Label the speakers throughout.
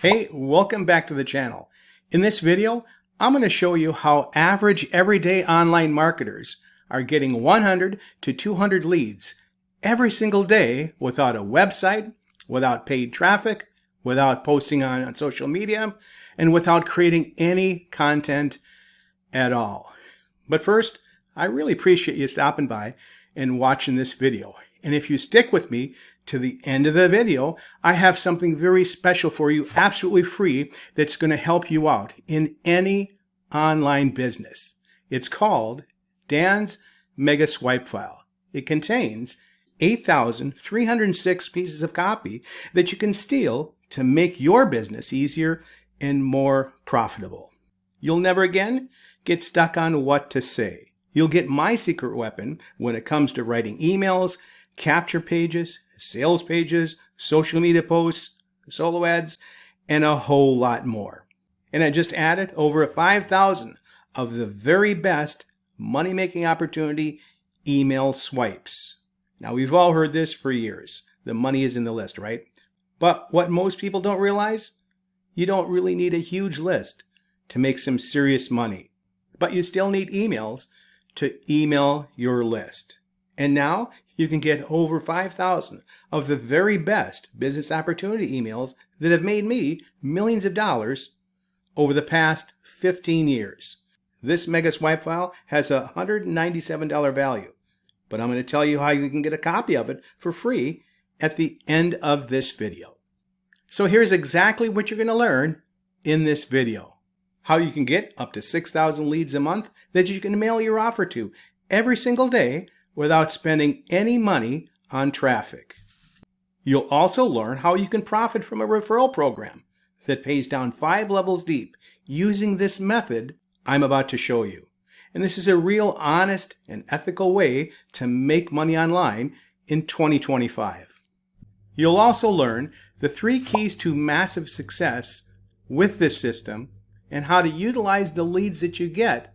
Speaker 1: Hey, welcome back to the channel. In this video, I'm going to show you how average everyday online marketers are getting 100 to 200 leads every single day without a website, without paid traffic, without posting on social media, and without creating any content at all. But first, I really appreciate you stopping by and watching this video. And if you stick with me to the end of the video, I have something very special for you, absolutely free, that's going to help you out in any online business. It's called Dan's Mega Swipe File. It contains 8,306 pieces of copy that you can steal to make your business easier and more profitable. You'll never again get stuck on what to say. You'll get my secret weapon when it comes to writing emails, capture pages, sales pages, social media posts, solo ads, and a whole lot more. And I just added over 5,000 of the very best money-making opportunity email swipes. Now, we've all heard this for years. The money is in the list, right? But what most people don't realize, you don't really need a huge list to make some serious money. But you still need emails to email your list. And now you can get over 5,000 of the very best business opportunity emails that have made me millions of dollars over the past 15 years. This Mega Swipe File has a $197 value, but I'm going to tell you how you can get a copy of it for free at the end of this video. So here's exactly what you're going to learn in this video. How you can get up to 6,000 leads a month that you can mail your offer to every single day without spending any money on traffic. You'll also learn how you can profit from a referral program that pays down 5 levels deep using this method I'm about to show you. And this is a real honest and ethical way to make money online in 2025. You'll also learn the 3 keys to massive success with this system and how to utilize the leads that you get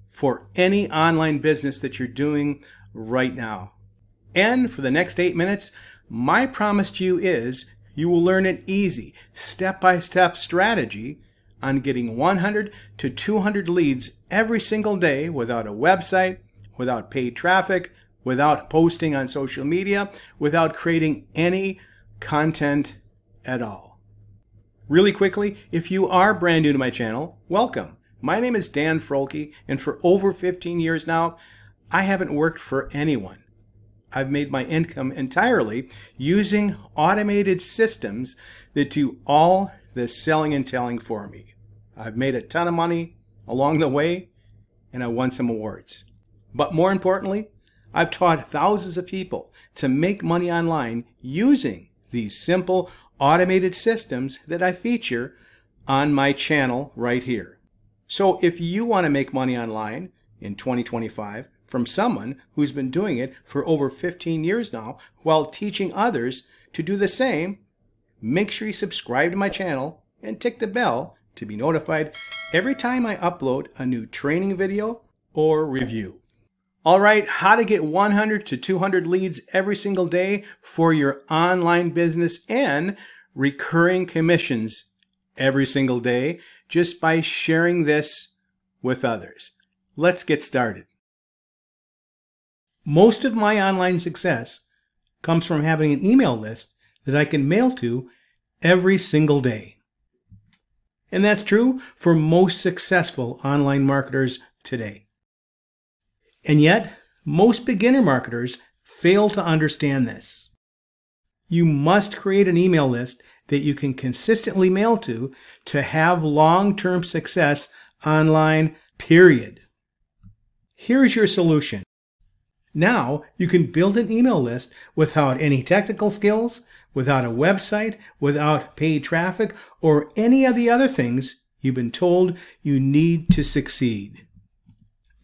Speaker 1: for any online business that you're doing right now. And for the next 8 minutes, my promise to you is you will learn an easy, step-by-step strategy on getting 100 to 200 leads every single day without a website, without paid traffic, without posting on social media, without creating any content at all. Really quickly, if you are brand new to my channel, welcome. My name is Dan Froelke, and for over 15 years now, I haven't worked for anyone. I've made my income entirely using automated systems that do all the selling and telling for me. I've made a ton of money along the way, and I won some awards. But more importantly, I've taught thousands of people to make money online using these simple automated systems that I feature on my channel right here. So if you want to make money online in 2025 from someone who's been doing it for over 15 years now while teaching others to do the same, make sure you subscribe to my channel and tick the bell to be notified every time I upload a new training video or review. All right, how to get 100 to 200 leads every single day for your online business and recurring commissions every single day just by sharing this with others. Let's get started. Most of my online success comes from having an email list that I can mail to every single day. And that's true for most successful online marketers today. And yet, most beginner marketers fail to understand this. You must create an email list that you can consistently mail to have long-term success online, period. Here's your solution. Now, you can build an email list without any technical skills, without a website, without paid traffic, or any of the other things you've been told you need to succeed.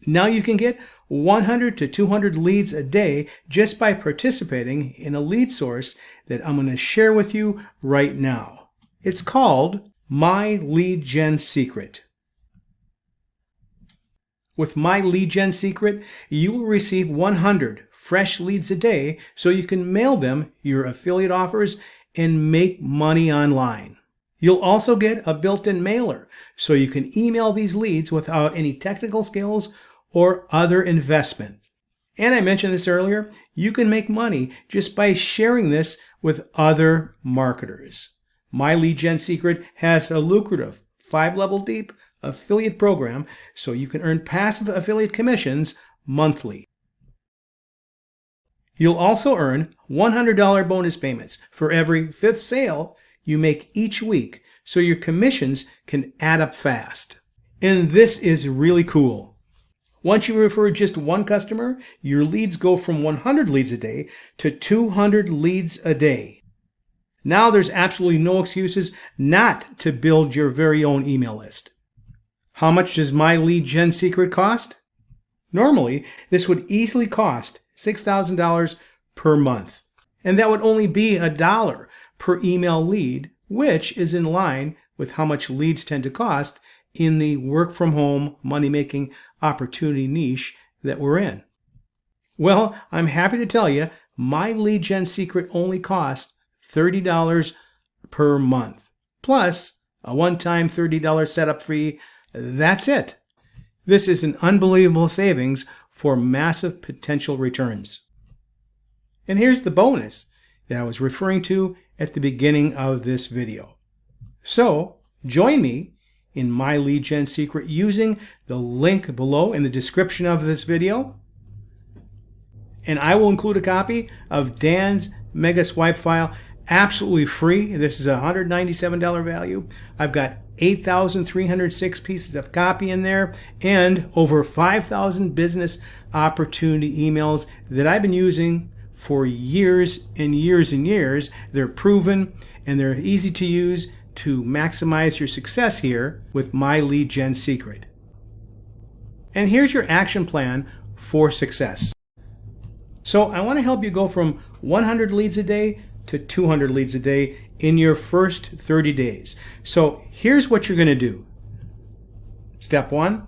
Speaker 1: Now you can get 100 to 200 leads a day just by participating in a lead source that I'm going to share with you right now. It's called My Lead Gen Secret. With My Lead Gen Secret, you will receive 100 fresh leads a day so you can mail them your affiliate offers and make money online. You'll also get a built-in mailer, so you can email these leads without any technical skills or other investment. And I mentioned this earlier, you can make money just by sharing this with other marketers. My Lead Gen Secret has a lucrative 5-level deep affiliate program, so you can earn passive affiliate commissions monthly. You'll also earn $100 bonus payments for every 5th sale you make each week, so your commissions can add up fast. And this is really cool. Once you refer just one customer, your leads go from 100 leads a day to 200 leads a day. Now there's absolutely no excuses not to build your very own email list. How much does My Lead Gen Secret cost? Normally, this would easily cost $6,000 per month. And that would only be $1 per email lead, which is in line with how much leads tend to cost in the work-from-home money-making opportunity niche that we're in. Well, I'm happy to tell you, My Lead Gen Secret only costs $30 per month, plus a one-time $30 setup fee. That's it. This is an unbelievable savings for massive potential returns. And here's the bonus that I was referring to at the beginning of this video. So, join me in My Lead Gen Secret using the link below in the description of this video. And I will include a copy of Dan's Mega Swipe file absolutely free. This is a $197 value. I've got 8,306 pieces of copy in there and over 5,000 business opportunity emails that I've been using for years and years and years. They're proven and they're easy to use to maximize your success here with My Lead Gen Secret. And here's your action plan for success. So I want to help you go from 100 leads a day to 200 leads a day in your first 30 days. So here's what you're going to do. Step 1,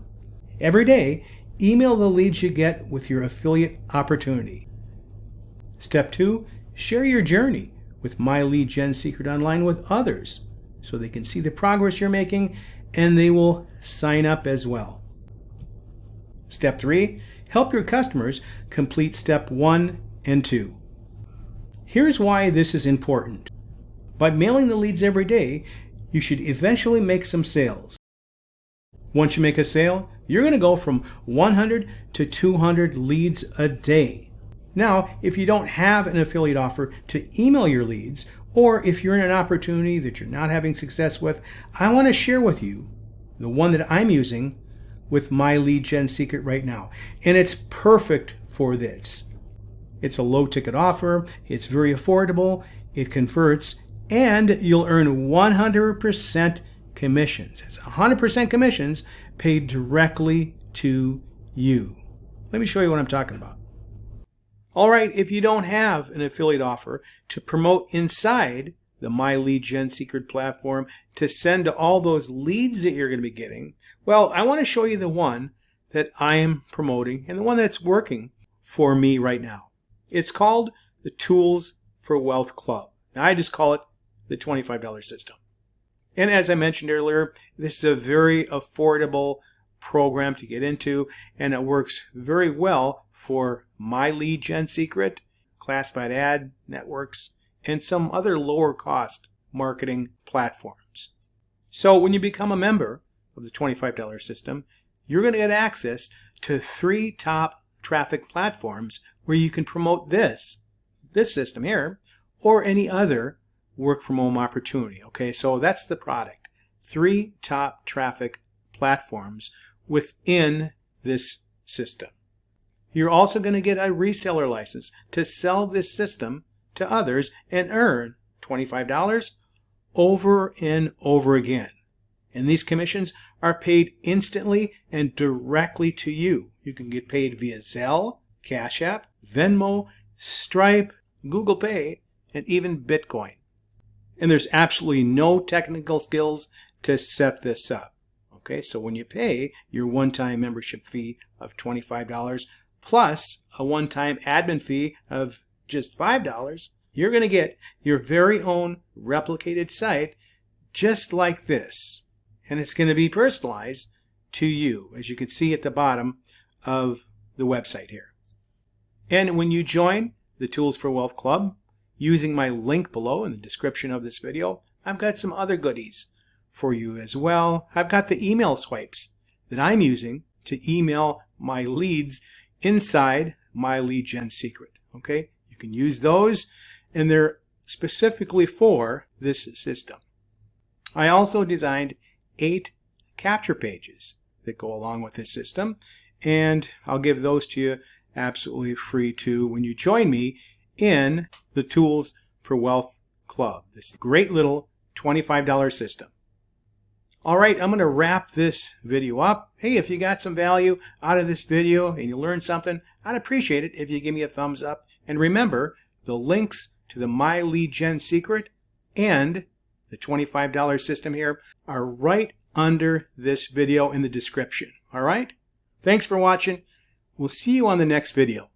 Speaker 1: every day, email the leads you get with your affiliate opportunity. Step 2, share your journey with My Lead Gen Secret online with others so they can see the progress you're making and they will sign up as well. Step 3, help your customers complete step 1 and 2. Here's why this is important. By mailing the leads every day, you should eventually make some sales. Once you make a sale, you're going to go from 100 to 200 leads a day. Now, if you don't have an affiliate offer to email your leads, or if you're in an opportunity that you're not having success with, I want to share with you the one that I'm using with My Lead Gen Secret right now. And it's perfect for this. It's a low-ticket offer, it's very affordable, it converts, and you'll earn 100% commissions. It's 100% commissions paid directly to you. Let me show you what I'm talking about. All right, if you don't have an affiliate offer to promote inside the My Lead Gen Secret platform to send to all those leads that you're going to be getting, well, I want to show you the one that I am promoting and the one that's working for me right now. It's called the Tools for Wealth Club. Now, I just call it the $25 system. And as I mentioned earlier, this is a very affordable program to get into, and it works very well for My Lead Gen Secret, classified ad networks, and some other lower cost marketing platforms. So when you become a member of the $25 system, you're going to get access to 3 top traffic platforms where you can promote this system here or any other work from home opportunity. Okay, so that's the product. 3 top traffic platforms within this system. You're also going to get a reseller license to sell this system to others and earn $25 over and over again. And these commissions are paid instantly and directly to you. You can get paid via Zelle, Cash App, Venmo, Stripe, Google Pay, and even Bitcoin. And there's absolutely no technical skills to set this up. Okay, so when you pay your one-time membership fee of $25 plus a one-time admin fee of just $5, you're going to get your very own replicated site just like this. And it's going to be personalized to you, as you can see at the bottom of the website here. And when you join the Tools for Wealth Club, using my link below in the description of this video, I've got some other goodies for you as well. I've got the email swipes that I'm using to email my leads inside my lead gen secret. Okay, you can use those, and they're specifically for this system. I also designed 8 capture pages that go along with this system, and I'll give those to you absolutely free too when you join me in the Tools for Wealth Club, this great little $25 system. All right, I'm going to wrap this video up. Hey, if you got some value out of this video and you learned something, I'd appreciate it if you give me a thumbs up. And remember, the links to the My Lead Gen Secret and the $25 system here are right under this video in the description. All right? Thanks for watching. We'll see you on the next video.